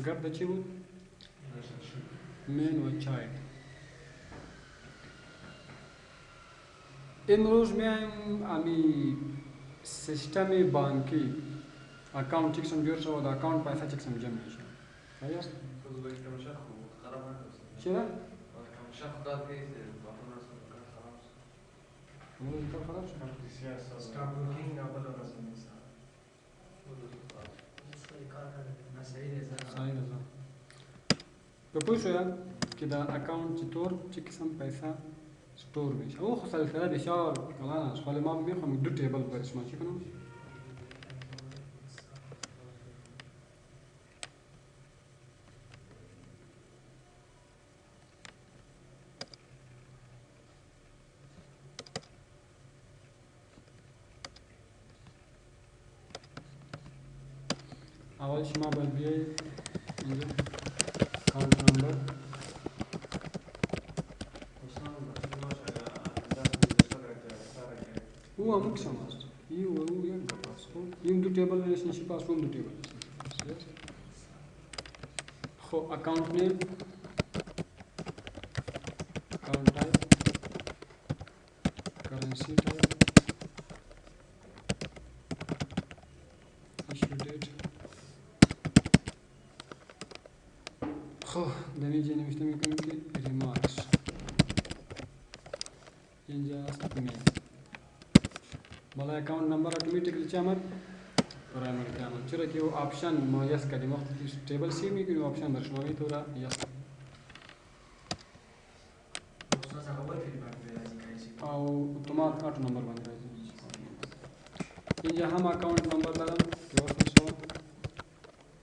گپ در چی بود؟ مین و چایلد. امروز میایم امی سیستم بانکی اکاونت چیکسم جور شود اکاونت پیسه چیکسم جمع میشه. صحیح است؟ چرا؟ امروز کار خراب شد. صحیح است. بپوی شویم که در اکاونت چطور چه قسم پیسه ستور میشه. او خب سلسله بسیار کلان است. ولی ما میخوام دو تیبل برای شما چی کنم؟ اول شما باید بیایی اینجا اکاونت نمبر او هم قسم است. ای و او یک گپ است. این دو تیبل ریلیشنشیپ است، اون دو تیبل ریلیشنشیپ است. خب اکاونت نیم، اکاونت تایپ، کرنسی تایپ، ایشو دیت. خب دمیجه نوشته میکنیم که ریمارکس اینجا است میل. بالا اکاونت نمبر اتوماتیکلی چه آمد؟ پرایمری که آمد. چرا که او آپشن ما یس کردیم وقتی که تیبل سی میکنیم آپشن در شما میتونه یس او اتومات آتو نمبر بند راځي. اینجا هم اکاونت نمبر دارم که وصل شو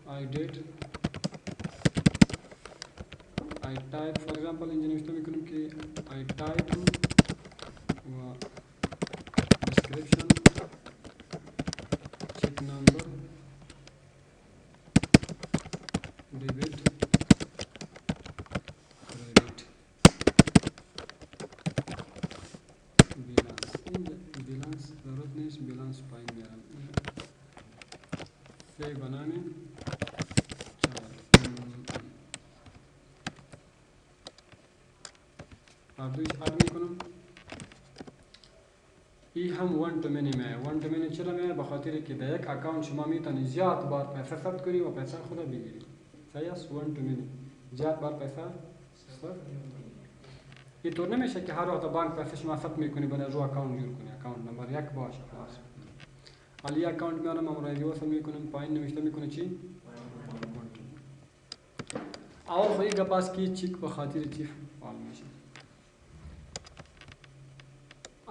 آی دیت آی تایپ فور ایگزامپل اینجا نوشته میکنیم که آی تایپ و description check number debit credit balance اینجا balance ضرورت نیست balance پایین میارم سیو بنامیم دویش اد میکنم. ای هم ون تو منی میه. ون تو منی چرا میه؟ بخاطر که در یک اکاونت شما میتونی زیاد بار پیسه ثبت کنی و پیسه خود بگیری. صحیح است؟ ون تو منی زیاد بار پیسه ثبت. اینطور نمیشه که هر وقت بانک پیسه شما ثبت میکنی بنا رو اکاونت جور کنی. اکاونت نمبر یک باشه خلاص. علی اکاونت میارم امروزی وصل میکنم پایین نوشته میکنه چی؟ اول خودی گپاس کی چیک بخاطر چی فعال میشه.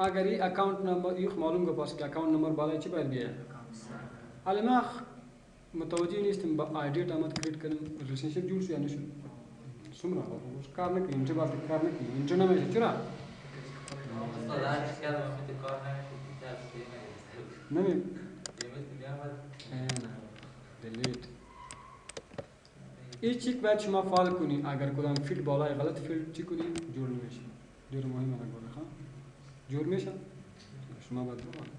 اگر این اکاونت نمبر یخ معلوم گپاس که اکاونت نمبر بالای چی باید بیه؟ حالا ما متوجه نیستم با آیدیت آمد کریت کنم ریلیشنشیپ جور شو یا نشد. سمرا باش کار نکنی اینجا باید کار نکنی اینجا نمیشه چرا؟ نمی دیلیت این چیک باید شما فعال کنی. اگر کدام فیلد بالای غلط فیلد چی کنی جور نمیشه. جور مهمه نگوله خواهم جور میشه شما باید بکنید.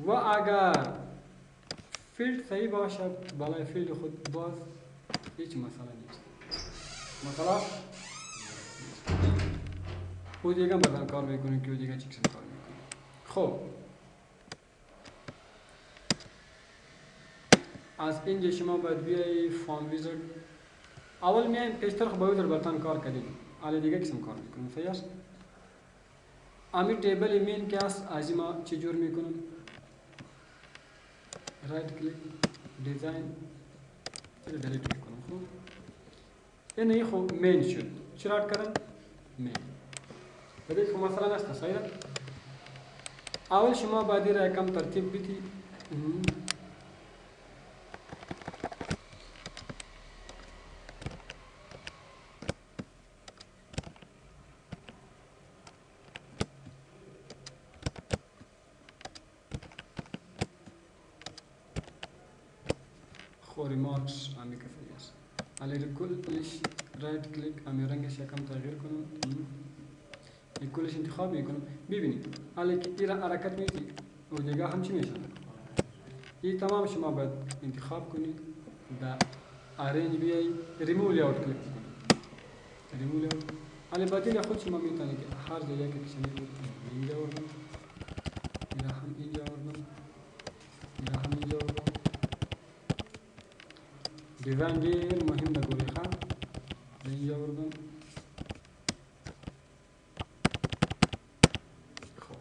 و اگر فیلد صحیح باشد بالای فیلد خود باز هیچ مسئله نیست. مثلا او دیگه بدن کار میکنیم که او دیگه چیکسن کار میکنیم. خب از اینجا شما باید بیایی فارم ویزرد. اول میایم پیشتر خب با ویزرد برتن کار کردیم حالا دیگه کسم کار میکنیم. صحیح است؟ امی ٹیبل مین که است از ما چجور میکنم؟ رایت کلیک دیزاین چرا دلیت میکنم. خب این خب مین شد. چرا کردم؟ مین بدید خب مثلا است. صحیح است؟ اول شما باید را کم ترتیب بیتی. ریمارکس امی کفایی است. علی کلش رایت کلیک امی رنگش یکم تغییر کنم. این کلش انتخاب میکنم. ببینید علی که این حرکت میتی و دیگه هم چی میشه؟ این تمام شما باید انتخاب کنید. در ارنج بیای ریموو لیاوت کلیک بکنم. ریموو لیاوت حالا بدیل خود شما میتونید که هر جایی که کشمی بود اینجا آوردم، اینا هم اینجا آوردم، اینا هم اینجا آوردم. دیزاین دیر مهم ده گوری خواه اینجا آوردم. خب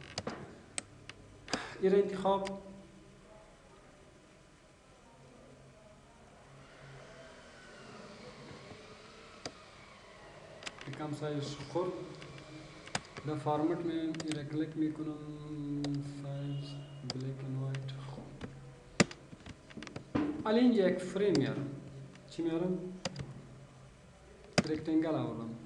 این را انتخاب کم سایز خورد در فارمت में इधर क्लिक में करूँ साइज ब्लैक एंड वाइट अलग एक फ्रेम यार चीम यार रेक्टेंगल आवरम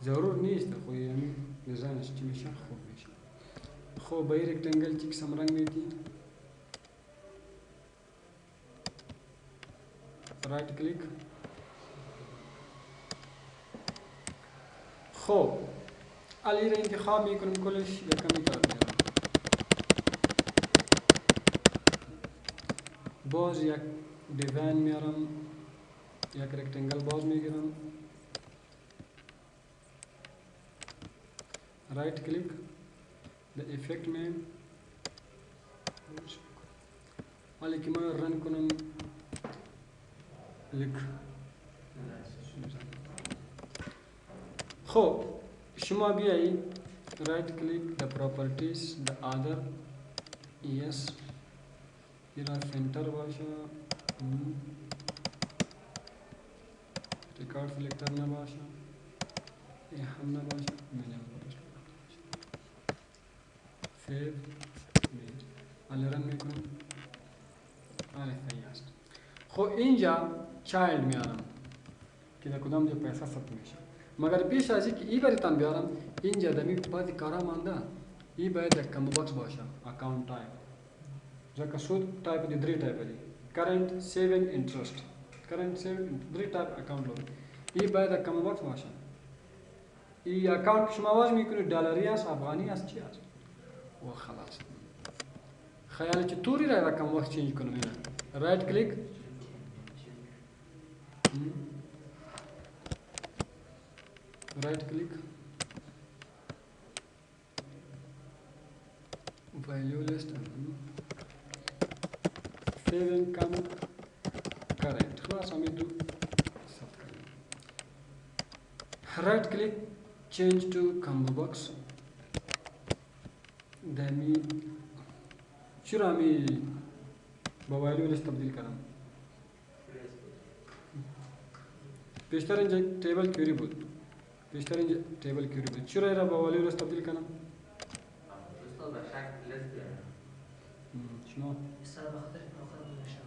ज़रूर नहीं इस तो कोई यानी डिज़ाइन अच्छी मिशन खूब मिशन खूब भाई रेक्टेंगल चिक समरंग में थी राइट क्लिक خب علی را انتخاب میکنم کلش یکم میتر میارم باز یک دیزاین میارم یک رکتنگل باز میگیرم رایت کلیک در افکت में علی که من رن کنم لیک خب شما بیایی رایت کلیک در پراپرتیز در آدر یس ایرا سنتر باشه ریکارد سلکتر نباشه این هم نباشه منیل باشه سیو حالا رن میکنم حالا صحیح است خب اینجا چایلد میارم که در کدام جا پیسه ثبت میشه مگر پیش از اینکه ای براتون بیارم اینجا دمی بعضی کارا مانده ای باید یک کم باکس باشه اکاونت تایپ ځکه سود تایپ دی درې تایپ دی کرنٹ سیوینگ انټرست کرنٹ سیوینگ درې تایپ اکاونت لري ای باید یک کم باکس باشه ای اکاونت شما واز میکنید دلاری است افغانی است چی است و خلاص خیال چه توری را یک کم باکس چینج کنم رایت کلیک right click value list save income current خلاص हम दो right click change to combo box دمی شو رامی با value list تبدیل کرم پیشتر اینجا تیبل کیوری بود پیشتر اینجا تیبل کیوری بود چرا را با والی لست تبدیل کنم؟ استاد شک لست بیارم شما؟ استاد بخاطر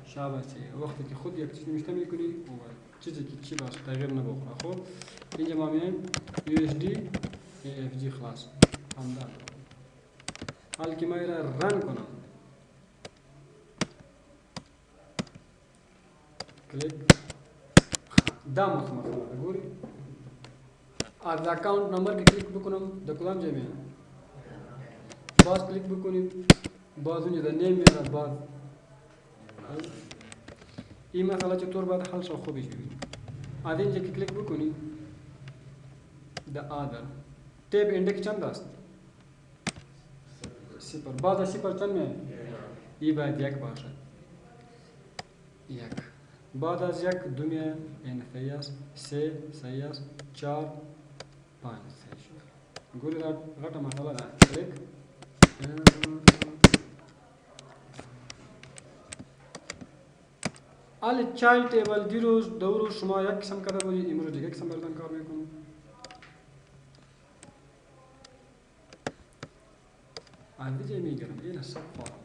شاباسی وقتی که خود یک چیز نوشته میکنی و چیزی که چی باشه تغییر نبکنه خب اینجا ما میایم USD AFG خلاص همدان حال که ما را رن کنم کلیک دام مخمخ گوری از اکاونت نمبر که کلیک بکنم در کدام جای میاد باز کلیک بکنیم باز اونجا در نیم میاد باز این مسئله چطور باید حل شو خوبش ببینیم از اینجا که کلیک بکنیم در آدر تیب اندکس چند است؟ صفر باز صفر چند میاد؟ این باید یک باشد یک بعد از یک دو میاد این صحیح است سه صحیح است چهار پنج صحیح شد گولی غټه مسئله ده کلیک ال چایلد تیبل دیروز دورو شما یک قسم کرده بودید امروز دیگه قسم بردن کار میکنم از دیگه میگیرم این سب فارم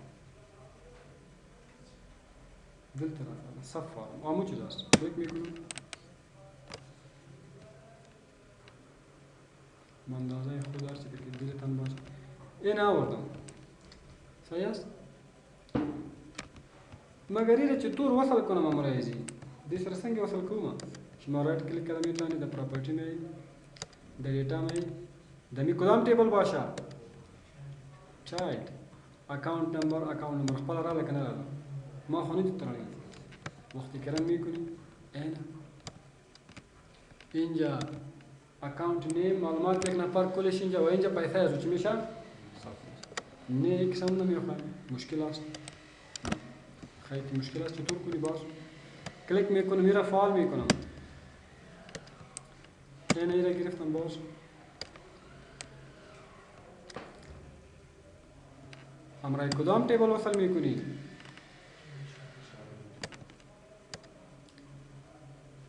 دل طرف سب فارم آمو چیز است کلیک میکنم مندازه خود هرچی که دلتان باشه این آوردم صحیح است مگر این چطور وصل کنم امرایزی دی سر څنګه وصل کوم شما رایت کلیک کردم میتونید در پراپرتی می در دیتا می دمی کدام تیبل باشه چایلد اکاونت نمبر خپل رااله کنه رااله ما خو نه ترانی وقتی که رن میکنی اینه اینجا اکاونت نیم معلومات یک نفر کلش اینجا و اینجا پیسه از چی میشه نه یک سم نمیخواد مشکل است خیلی مشکل است چطور کنی باز کلیک میکنم میره فعال میکنم اینه ایره گرفتم باز امرای کدام ٹیبل وصل میکنی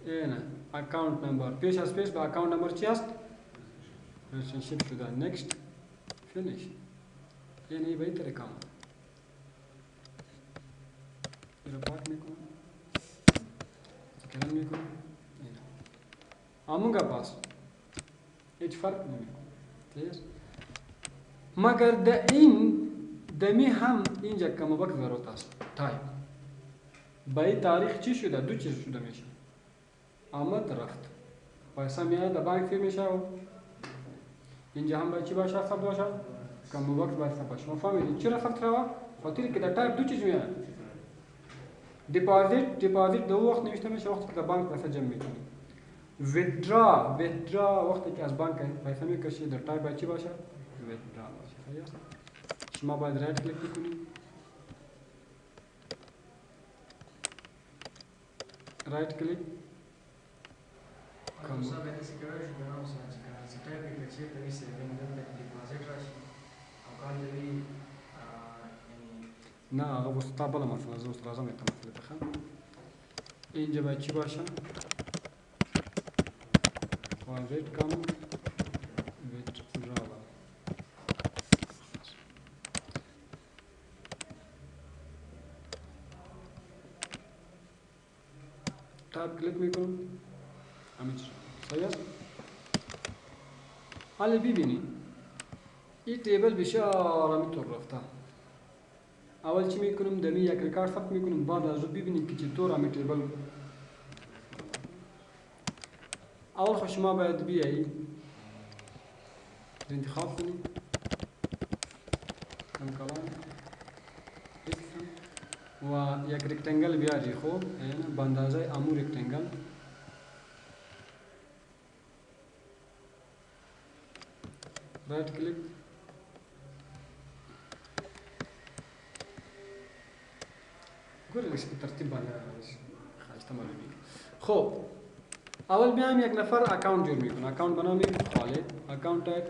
اینه اکاونت نمبر پیش از پیش با اکاونت نمبر چی است ریلیشنشیپ شده نیکست فینیش اینه به این طریقه ایره پاک میکنم کرن میکنم اینه آمونگا پاس هیچ فرق نمیکنه مگر د این دمی هم اینجا کم وقت ضرورت است تایپ با این تاریخ چی شده دو چیز شده میشه آمد رفت پیسه میاد در بانک فی میشه و اینجا هم باید چی باشه حساب باشه کم وقت باید حساب باشه ما فهمیدیم چرا رفت روا خاطر که در تایپ دو چیز میاد دیپازیت دو وقت نوشته میشه وقتی که در بانک پیسه جمع میکنی ویدرا وقتی که از بانک پیسه میکشی در تایپ باید چی باشه ویدرا باشه شما باید رایت کلیک بکنید رایت کلیک نه هغه اوس تا بله مسله زه اوس راځم ته مسله ته اینجا باید چی باشه ریت کم ویدرا تاب کلیک میکنم همین صحیح است حالا ببینید این تیبل بسیار همینطور رفته اول چی میکنم دمی یک ریکارد ثبت میکنم بعد از اون ببینید که چطور همین تیبل اول خو شما باید بیایی انتخاب کنید کم کلام و یک رکتنگل بیاری خوب به اندازه امو رکتنگل رایت کلیک گوره لیش به ترتیب باید خواهشتا معلومی خب اول بیایم یک نفر اکاونت جور میکنه اکاونت بنامیم خالد اکاونت تایپ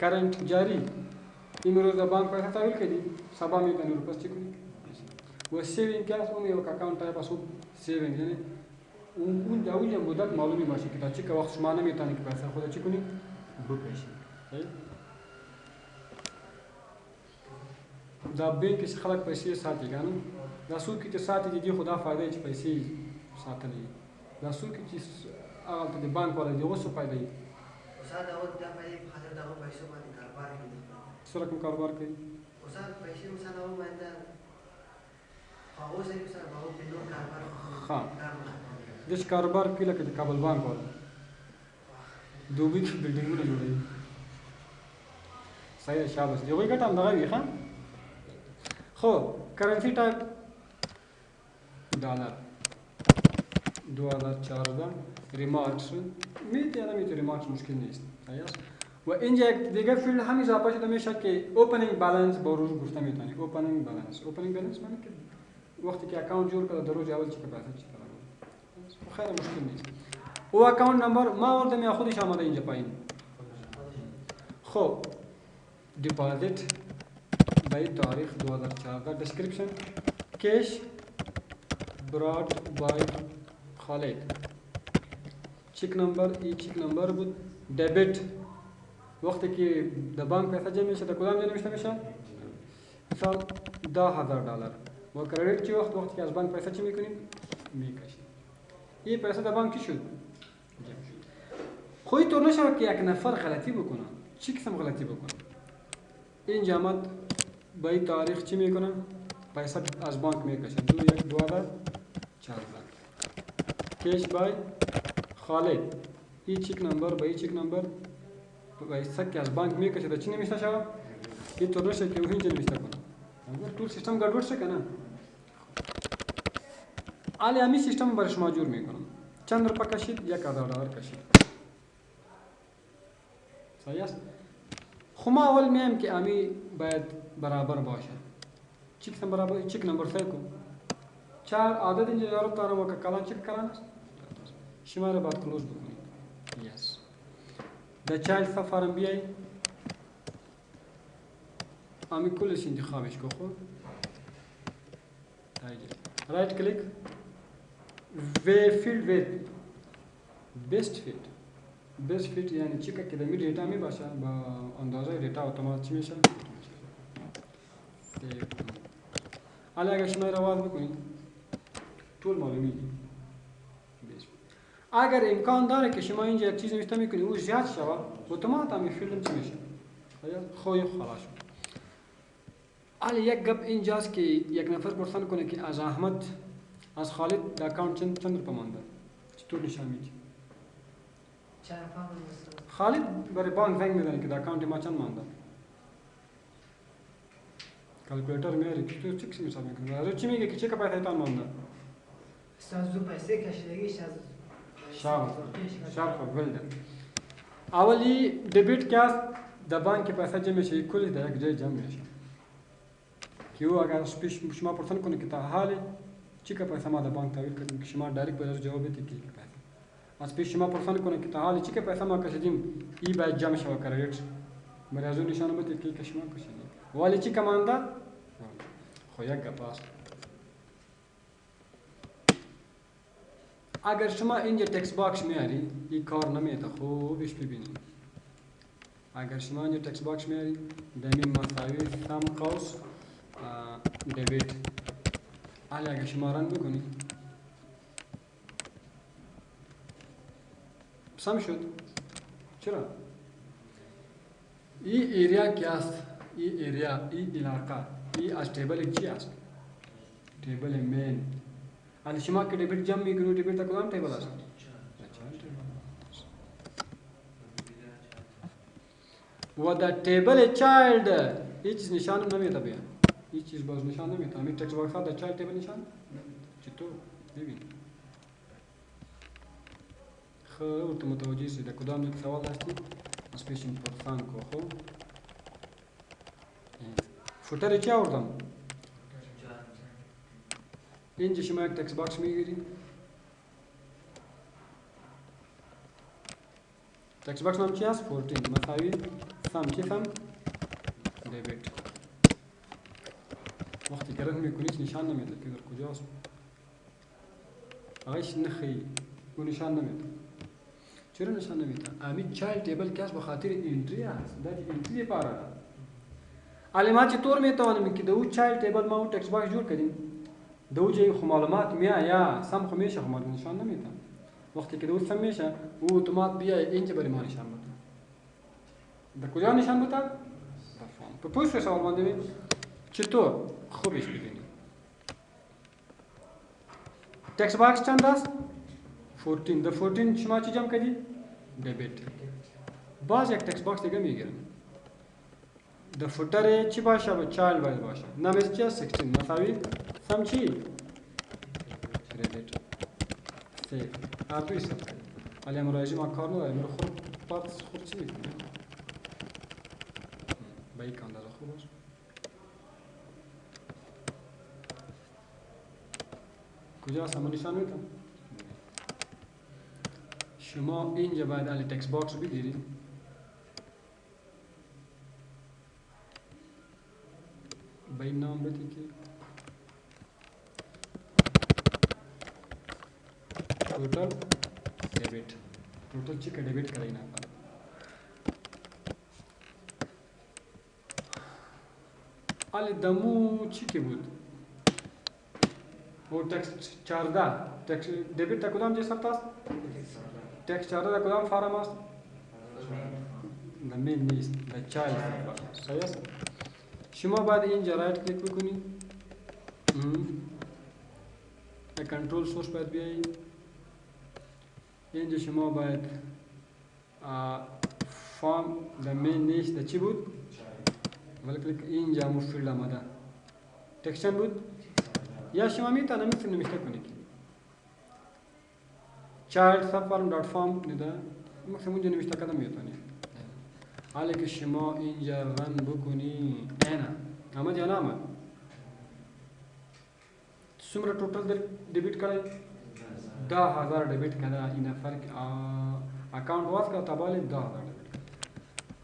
کرنٹ جاری امروز در بانک پیسه تحویل کردی سبا میکنی رو پس چی کنی و سیوینگ که است اون یک اکاونت تایپ است سیوینگ یعنی اون جاوی مدت معلومی باشه که تا چه که وقت شما نمیتونی که پیسه خود چی کنی بکشی دا بانک چې خلک پیسې ساتي کنه دا څوک چې ساتي دي خدا فائدې چې پیسې ساتلې دا څوک چې هغه د بانک ولا دی اوسه فائدې استاد او دا په خاطر دا پیسې باندې کاروبار کوي سره کوم کاروبار کوي استاد پیسې مثلا او باندې هغه سره سره هغه په نور کاروبار ها د کاروبار کې لکه د کابل بانک ولا دوبي کې بلډینګونه جوړوي صحیح شاباش دی وای ګټه هم دغه وی ښه خب کرنسی تایپ دلار 2014 ریمارکس میتونه ریمارکس مشکل نیست صحیح است و اینجا یک دیگه فیلد هم اضافه شده میشه که اوپنینگ بالانس با روز گفته میتونی اوپنینگ بالانس معنی که وقتی که اکاونت جور کرده در روز اول چی که پیسه چی کنه خیلی مشکل نیست او اکاونت نمبر ما آوردم یا خودش آمده اینجا پایین خب دیپازیت by تاریخ 2014 description cash brought by خالد چک نمبر ای چک نمبر بود دبیت وقتی که در بانک پیسه جمع میشه در کدام جا نوشته میشه مثال $10,000 و کردیت چی وقتی که از بانک پیسه چی میکنیم میکشیم این پیسه در بانک چی شد جمع شد خوی طور نشود که یک نفر غلطی بکنه چی قسم غلطی بکنه اینجا آمد با این تاریخ چی میکنم پیسه از بانک میکشم 2014 کش بای خالد این چک نمبر با این چک نمبر پیسه که از بانک میکشه در چی نمیشته شود این طور نشه که او اینجا نمیشته کنم طول سیستم گډوډ شد که نه؟ حالا همین سیستم برای شما جور میکنم. چند روپا کشید؟ $1,000 کشید. صحیح است؟ خب ما اول میایم که امی باید برابر باشه. چی کسم برابر؟ چیک نمبر 3 کو 4 عدد اینجا ضرورت دارم و که کلان چیک کلان است؟ شما رو باید کلوز بکنید. یس. در چایلد سفارم بیایی امی کلش انتخابش کو خود رایت کلیک فیلد ویت بیست فیت یعنی چیکا که دمی دیتا می باشه با اندازه دیتا اتومات چی میشه؟ حالا اگر شما رواز بکنید طول معلومی اگر امکان داره که شما اینجا یک چیز نوشته میکنید او زیاد شود اتومات همی فیلم چی میشه؟ خوی خلاص شد. حالا یک گپ اینجاست که یک نفر پرسان کنه که از احمد از خالد در اکاونت چند روپا مانده؟ چطور نشان میدی؟ خالد برای بانک زنگ میزنه که در اکاونت ما چند مانده؟ کلکولیتر میاری که تو چیکسی حساب میکنه؟ از چی میگه که چه پیسه تان مانده؟ از دو پیسه کشیدگیش از شرف ولده. اولی دبیت که است در بانک پیسه جمع میشه کلی در یک جای جمع میشه. که او اگر شما پرسان کنه که تا حالی چی که پیسه ما در بانک تحویل کردیم که شما دایرکت باید جواب بدید که پیسه. از پیش شما پرسان کنه که تا حالی چی که پیسه ما کشیدیم ای باید جمع شود کردیت. برای از اون نشانه بدید که شما کشیدیم. ولی چی که مانده؟ خو یک گپ است. اگر شما اینجا تکست باکس میاری این کار نمیده خوبش ببینید. اگر شما اینجا تکست باکس میاری دمی مساوی سم قوس دیوید حالا اگر شما رنگ بکنید سم شد. چرا؟ این ایریا کی است؟ این ایریا این علاقه این از تیبل چی است؟ تیبل مین. حالا شما که دیوید جمع میکنید دیوید تا کدام تیبل است؟ و در تیبل چایلد هیچ چیز نشان نمیده بیا. هیچ چیز باز نشان نمیده. همین تکست باکس ها در چایلد تیبل نشان چطور؟ ببین. خب تو متوجه شدی در کدام یک سوال هستی؟ از پیش این پرسان کو خب. فوتر چی آوردم؟ اینجا شما یک تکست باکس میگیرید. تکست باکس نام چی است؟ 14 مساوی سم چی سم؟ دیوید. وقتی که رنگ میکنید نشان نمیده که در کجاست. آقایش نخی او نشان نمیده. چرا نشان نمیده؟ امی چایلد تیبل که است بخاطر انتری است. در انتری پاره. علامت چطور میتوانیم که دو چایلد تیبل ما اون تکست باکس جور کردیم؟ دو جای معلومات یا سم خو میشه خو نشان نمیده. وقتی که دو سم میشه او اتومات بیا اینجا برای ما نشان بده. در کجا نشان بده؟ در فون. پویش سوال مانده بید چطور؟ خوبش ببینید. تکست باکس چند است؟ 14. در 14 شما چی جمع کردی؟ دیوید. باز یک تکست باکس دیگه میگیرم. در فوتر چی باشه؟ با چایلد باید باشه. نامش چی است؟ 16 مساوی سم چی؟ دیوید. سیف. هر دوی سیف کنید. ولی مراجعه ما کار نداره. مرا خورد چی میکنه؟ با یک اندازه خوب است. کجا است؟ همون نشان میدم. شما اینجا باید علی تکست باکس بگیرید. با این نام بدید که total debit. total چی که debit कराई ना पाए. आले दमू چی که بود؟ वो टेक्स्ट 14 टेक्स्ट डेबिट تا کدام جسر است؟ टेक्स्ट 14 تا کدام فارم است؟ نمین نیست. در چایلد صحیح است. شما باید اینجا رایت کلیک بکنید. کنترل سورس باید بیایید. اینجا شما باید فارم در مین نیست. در چی بود؟ ولی کلیک اینجا مفیلد آمده. تکشن بود یا شما میتونید مثل نمیشته کنید child subform.form نیده مثل اونجا نمیشته کدام میتونید حالی که شما اینجا رن بکنی اینا آمد یا نه آمد سمره توتال डेबिट करे 10,000 डेबिट करा इन फर्क अकाउंट वास का तबाले 10,000 डेबिट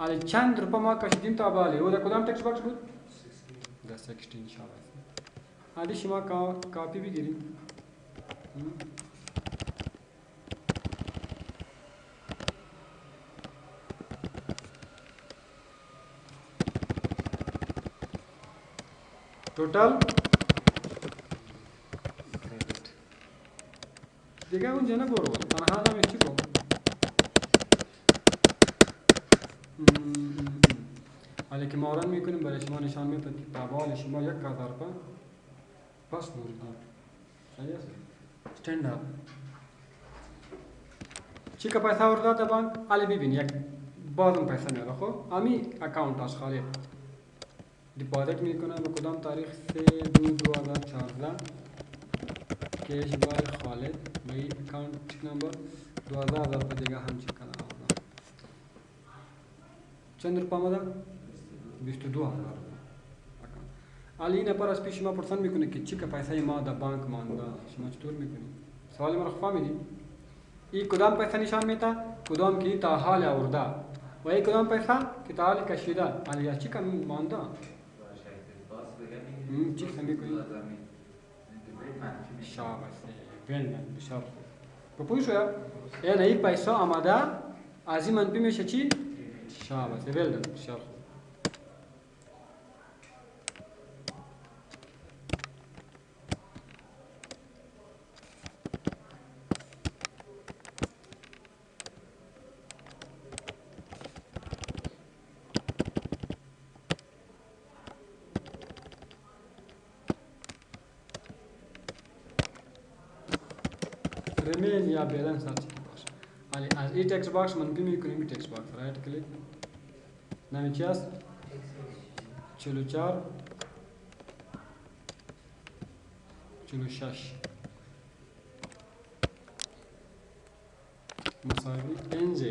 आले चंद रुपये मा कश दिन तबाले वो कदम टैक्स बॉक्स को 16 शाबाश आदि शिमा का कॉपी भी गिरी टोटल دیگه اونجا نبرو تنها دم چی کو ولی که مورد میکنیم برای شما نشان میده که تابال شما 1,000 روپیه پس موردی صحیح است استندارد چی که پیسه ورده بانک علی ببین یک بازم پیسه میاره خب امی اکاونت از خالی डिपॉजिट میکنه به کدام تاریخ 3/2/2014 कैश बाय खालिद भाई अकाउंट चेक नंबर 2000 रुपये देगा हम चेक करना होगा चंद्र पामदा 22,000 Ali ne para spishi ma porsan mikune ki chika paisa ma da bank manda shima chtur mikune sawal mar family I kudam paisa nishan meta kudam ki ta hal aurda wa I kudam paisa ki ta hal kashida ali ya chika manda chika mikune शाबाश well done बिशाल प्रपोज होया ए नहीं पैसा आमादा आजी मनपी में शची शाबाश well done बिशाल remain या बैलेंस आ चुकी बॉक्स आले आज ई टेक्स्ट बॉक्स मन भी मिकनी टेक्स्ट बॉक्स राइट क्लिक नामी चेस चलो 4 चलो 6 مساوی NZ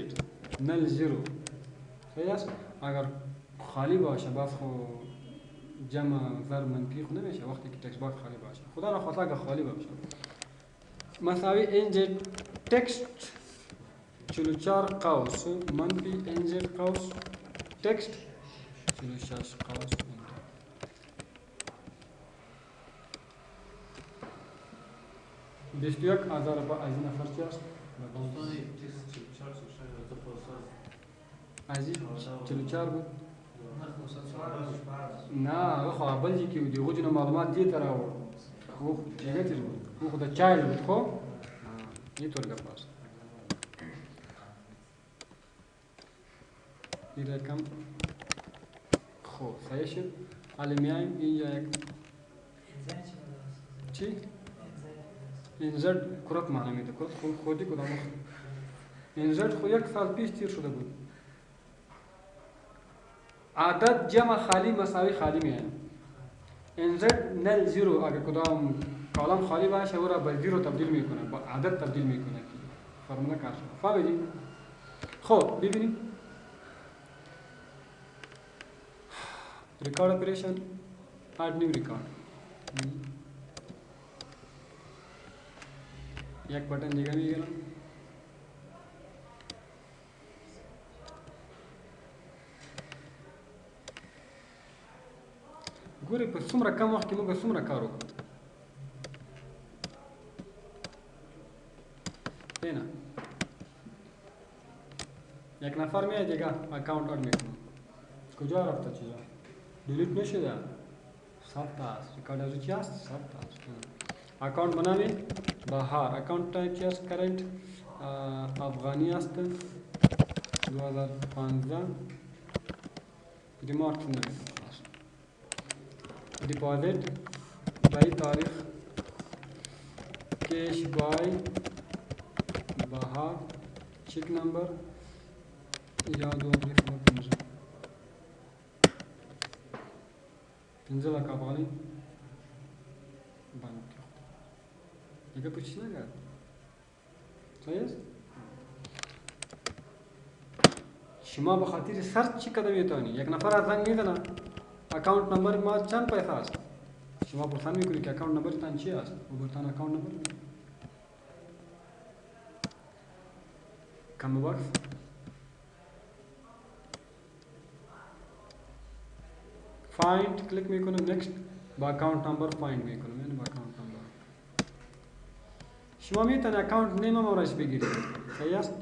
نل 0 صحیح است اگر خالی باشه بس خو جمع ضرب منفی خو نمیشه وقتی که تکست باکس خالی باشه خدا نخواسته اگر خالی باشه مساوی NZ text 44 قوس منفی NZ قوس text 46 قوس بیست و یک هزار با از این نفر چی است؟ از این 44 بود؟ نه خب اول جی که دیگه جنو معلومات دی تر آورد خوب دیگه چیز بود خوب خدا چای بود خب این طور گپ است این رقم خب صحیح شد حالا میایم اینجا یک چی؟ انزد کرات معنی میده خودی کدام انزد خود یک سال پیش تیر شده بود عدد جمع خالی مساوی خالی میایم انزد نل زیرو اگر کدام کالم خالی باشه او را به زیرو تبدیل میکنه با عدد تبدیل میکنه فرموله کار شد فهمیدی خب ببینید record operation add new record یک بटन دیگه میگیرم ګوري په څومره کم وخت کې موږ څومره کار وکړو اینا یک نفر میاد دیگه اکاونت اد میکنه کجا رفته چیزا دیلیت نشده ثبت است ریکارد از چی است ثبت است اکاونت بنامه بهار اکاونت تایپ چی است کرنت افغانی است 2015 ریمارک نمیده डिपॉजिट बाई तारीख कैश बाय बहार चेक नंबर याद हो पिंजला का पाली بند دیگه پوچش نکرد. صحیح است؟ شما به خاطر سرچ چی قدم میتونی؟ یک نفر از زنگ میزنه اکاونت نمبر ما چند پیسه است؟ شما پرسان میکنی که اکاونت نمبر تان چی است؟ و برتان اکاونت نمبر میده. کم باکس فایند کلیک میکنم، نکست با اکاونت نمبر فایند میکنم، یعنی با اکاونت نمبر شما میتونی اکاونت نیم هم رئیس بگیرید. صحیح است؟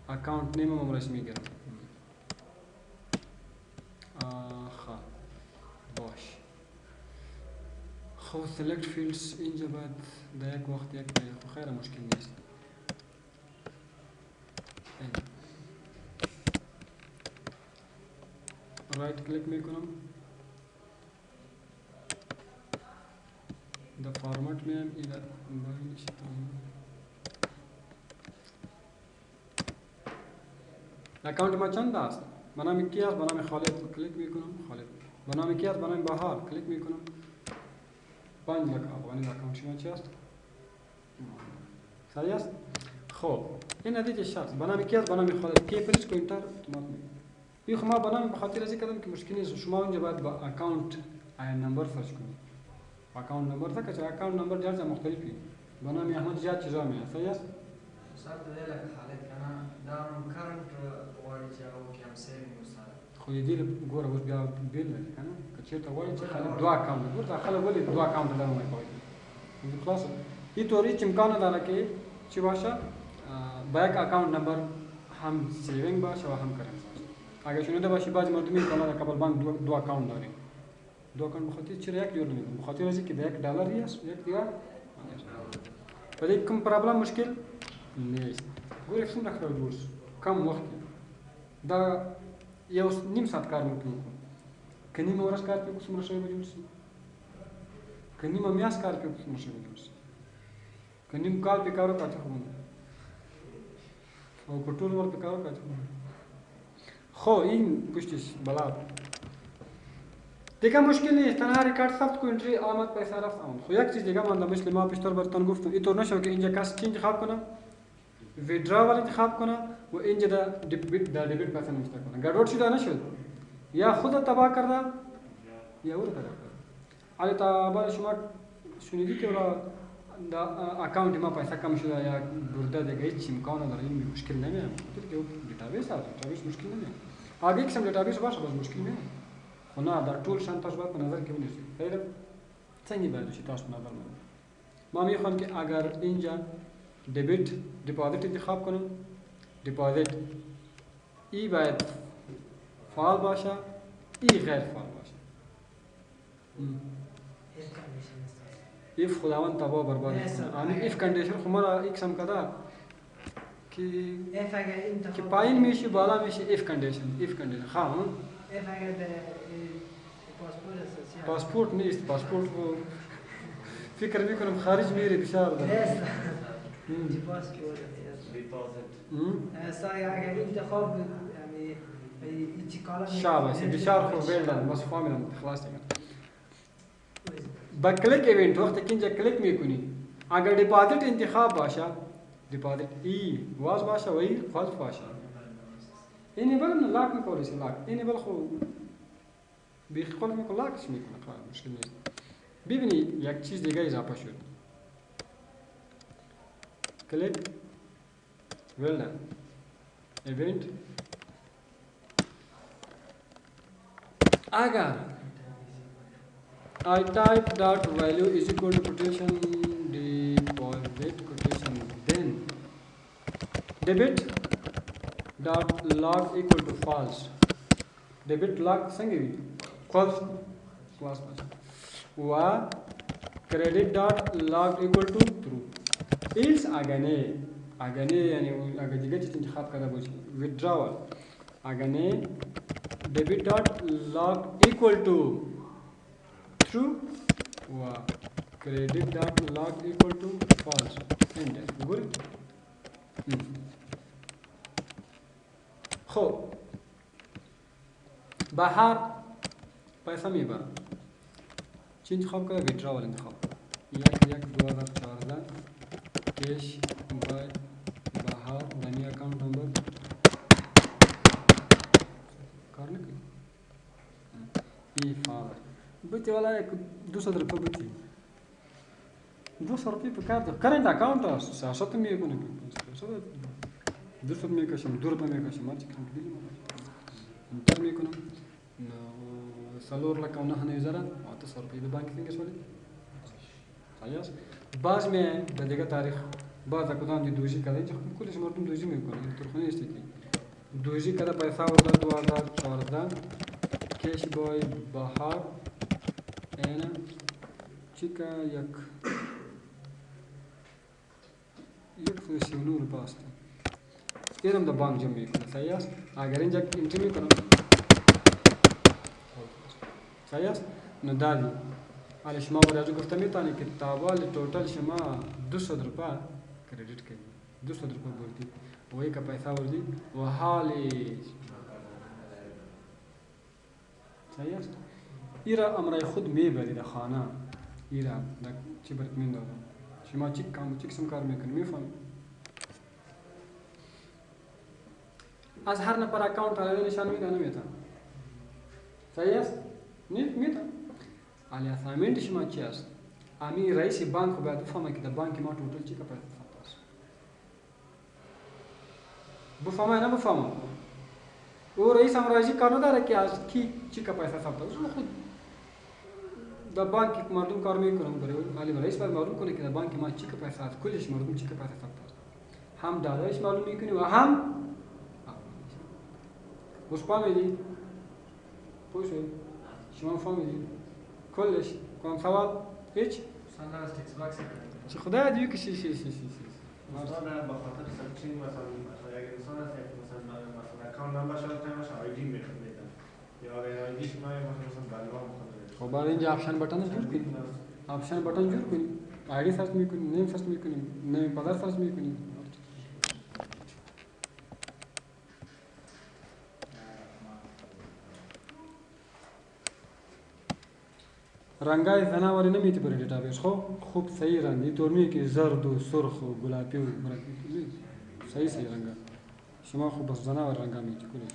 اکاونت نیم هم رئیس میگیرم. باش. خب سلکت فیلدز اینجا باید در یک وقت یک دقیقه خیر مشکل نیست. رایت کلیک میکنم، در فارمت میم ایدر باینش اکاونت ما چند است؟ به نام کی است؟ به نام خالد کلیک میکنم، خالد. به نام کی است؟ به نام بهار کلیک میکنم. 5 لک افغانی اکاونت شما چی است؟ صحیح است؟ خب این نتیجه شخص به نام کی است؟ به نام خالد. کی پلیس کو انتر اتومات میگه. این خب ما به نام به خاطر از کردم که مشکل نیست. شما اونجا باید با اکاونت نمبر سرچ کنید. اکاونت نمبر تا که اکاونت نمبر جلسه مختلفی. به نام احمد زیاد چیزا میاد. صحیح است؟ استاد دلیل خالد کنه دام کرنت وارد جاو که هم سیوینگ استاد خو دې ګوره اوس بیا بیل لري کنه که چیرته وایي چې خلک دوه اکاونټ ګوره خلک ولې دوه اکاونټ لري مې کوي خلاص این طوری چې امکان داره که چی باشه بک اکاونت نمبر هم سیوینگ باشه و هم کرنسی باشه. اگه شنیده باشی بعضی مردم این کانال کابل بانک دو اکاونت داره. دو اکاونت بخاطر چرا یک جور نمیکنه؟ بخاطر از اینکه یک دلاری است یک دیگه ولی کوم پرابلم مشکل نیست. ګوره څومره ښه جوړ کم وخت دا یو نیم ساعت کار ممکن که نیمه ورځ کار کوي څومره شی به جوړ شي، که نیمه میاشت کار کوي څومره شی به جوړ شي، که نیم کال پې کار وکړي خو او په ټول ور پې کار وکړي خو این پشتش بلا دیگه مشکل نیست. تنها ریکارد ثبت کو انتری آمد پیسه رفت آمد. خو یک چیز دیگه من مثل ما پیشتر براتون گفتم اینطور نشه که اینجا کس چی انتخاب کنه ویدراول انتخاب کنه و اینجا در دبیت پیسه نوشته کنه. گډوډ شده نشد یا خود تباه کرده یا او رو تباه کرده. حالا تا بعد شما شنیدی که دا اکاونت ما پیسه کم شده یا برده دیگه هیچ امکان نداره این مشکل نمیاد. که دیتابیس هست دیتابیس مشکل نمیاد. اگه قسم دیتابیس باشه باز مشکل نمیاد. خو نه در طول شان تاش باید به نظر که بنویسید. خیر څنګه باید بشه تاش په نظر ما میخوام که اگر اینجا دبیت دیپازیت انتخاب کنم دیپازیت ای باید فعال باشه ای غیر فعال باشه. ایف خداوند تبا برباد کنه. ایف کندیشن خو مرا اکسم کدا که پایین میشه بالا میشه ایف کندیشن خواهم پاسپورت نیست. پاسپورت رو فکر میکنم خارج میره بسیار داره شابه بسیار خوب ویلدن بس فهمیدم خلاص دیگه. با کلیک ایونت وقتی که اینجا کلیک میکنی اگر دیپازیت انتخاب باشه دیپازیت ای واز باشه و ای خالص باشه اینی بل لاک میکنه سی لاک اینی بل خو بیخ خالص میکنه لاکش میکنه خلاص مشکل نیست. ببینی یک چیز دیگه اضافه شد کلیک ویلدن ایونت agar I type dot value is equal to quotation deposit quotation then debit dot log equal to false debit log څنګه وي false class و credit dot log equal to true else اگنه یعنی اگر دیگه چیز انتخاب کرده باشی withdrawal اگنه debit dot log equal to true و credit dot log equal to false enter good. خب بهر پیسه میبرم چی انتخاب کرده withdrawal انتخاب 1/1/2014 کش بای بهار دنی اکاؤنट نمبر کار نکنی ای فادر بچه والا 200 रुपये बची 200 रुपये पे क्या current account सत में को 200 में कशम 2 रुपये में कशम मार्च करंट बिल इंटर में को सलोर ला कौन हने जरा तो 100 रुपये बैंक के सोले خلاص باز में بديगा तारीख باز अकुदान दी दूजी कदे जब कुल मर्दम दूजी में को तुरखने इस्तेकी दूजी कदा पैसा होता 2014 कैश बॉय बहार एना चिका یک فوسیونور باسته اینم در بانک جمع میکنه صحیح است اگر اینجا انتر میکنم صحیح است نو دادی حالا شما باید گفته میتونی که تاوال توتال شما 200 روپیه کردیت کنی 200 روپیه بردی و یک پیسا بردی و حالی صحیح است ایرا امرای خود میبری در خانه ایرا در چی برک میندازم شما چیک سم کار میکنی میفهم از هر نفر اکاونت علاوه نشان میده نمیتونم صحیح است میتونم علی اسایمنت شما چی است امی رئیس بانک باید بفهمه که در بانک ما توتال چی پیسه است بفهمه نه بفهمه او رئیس هم راضی کار نداره که از کی چی پیسه ثبت است خود در بانک مردم کار میکنم برای علی رئیس باید معلوم کنه که در بانک ما چی پیسه است کلش مردم چی پیسه ثبت است هم داداش معلوم میکنی و هم وش فهمیدی پوشه شما فهمیدی کلش کام سوال هیچ ساندار استیکس باکس چه خدا دیو که شی مثلا به خاطر سرچینگ مثلا اگر انسان است که مثلا اکانت نمبر شاید تماش آیدی میخواد یا اگر آیدیش ما مثلا بلوا میخواد خب بعد اینجا آپشن بटन جور کنی آپشن بटन جور کنی آیدی سرچ میکنی نیم سرچ میکنی نیم پدر سرچ میکنی رنگای زناوری نمیتی پر دیتابیس خوب صحیح رنگ اینطور نیه که زرد و سرخ و گلابی و صحیح رنگا شما خوب بس زناور رنگا میتی کلی